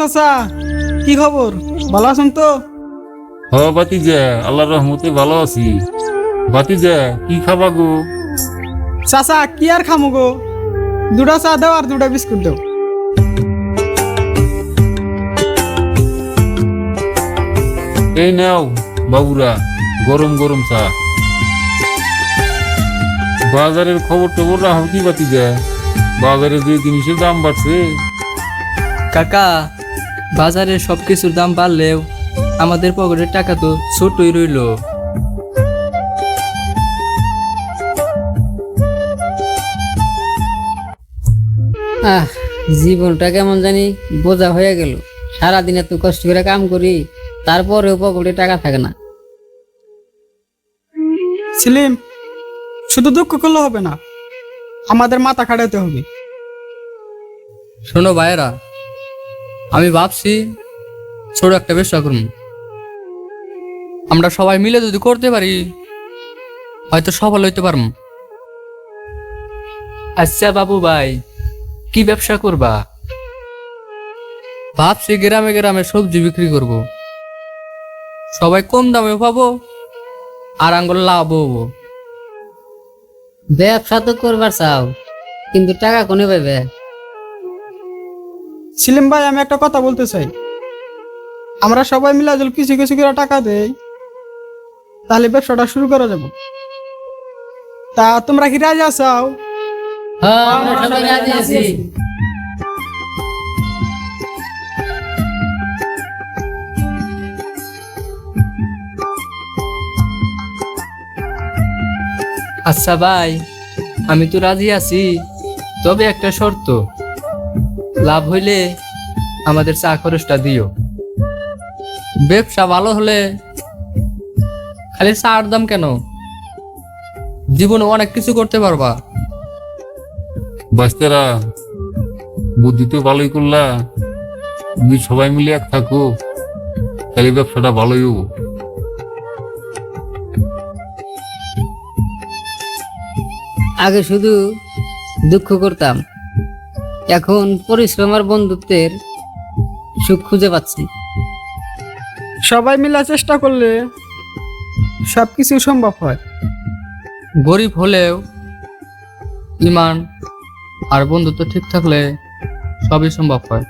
চাচা, কি খবর? ভালো আছেন তো? হ বাতিজা, আল্লাহর রহমতে ভালো আছি। বাতিজা, কি খাবা গো? চাচা কি আর খামো গো, দুটা চা দাও আর দুটা বিস্কুট দাও। এই নাও বাবুরা, গরম গরম চা। বাজারের খবর টবর রাখো কি বাতিজা? বাজারে যে জিনিসের দাম বাড়ছে। কাকা, বাজারে সবকিছুর দাম বাড়লেও আমাদের পকেটের টাকা তো ছোটই রইল। আহ, জীবনটা কেমন জানি বোঝা হয়ে গেল। সারাদিন এত কষ্ট করে কাম করি, তারপরেও পকেটে টাকা থাকে না। সেলিম, শুধু দুঃখ করলে হবে না, আমাদের মাথা খাটাতে হবে। শোনো ভাইয়েরা, আমি ভাবছি ছোট একটা ব্যবসা করুন। আমরা সবাই মিলে যদি করতে পারি হয়তো সফল হইতে পারব। আচ্ছা বাবু ভাই, কি ব্যবসা করবা? ভাবছি গ্রামে গ্রামে সবজি বিক্রি করব। সবাই কম দামে পাবো আর আঙ্গুল লাভ হবো। ব্যবসা তো করবার চাও, কিন্তু টাকা কোনে পাবে? সেলিম ভাই, আমি একটা কথা বলতে চাই। আমরা সবাই মিলে যদি কিছু কিছু করে টাকা দেই, তাহলে ব্যবসাটা শুরু করা যাবে। তা তোমরা কি রাজি আছো? হ্যাঁ, আমরা সবাই রাজি আছি। আচ্ছা ভাই, আমি তো রাজি আছি, তবে একটা শর্ত, লাভ হইলে আমাদের চা খরচটা দিও। ব্যবসা ভালো হলে খালি চার দাম কেন, জীবনে অনেক কিছু করতে পারবা। বাস্তারা, বুদ্ধি তো ভালোই করলা। যদি সবাই মিলে এক থাকো তাহলে ব্যবসাটা ভালোই হবো। আগে শুধু দুঃখ করতাম, এখন পরিশ্রম আর বন্ধুত্বের সুখ খুঁজে পাচ্ছি। সবাই মিলে চেষ্টা করলে সবকিছু সম্ভব হয়। গরিব হলেও ইমান আর বন্ধুত্ব ঠিক থাকলে সবই সম্ভব হয়।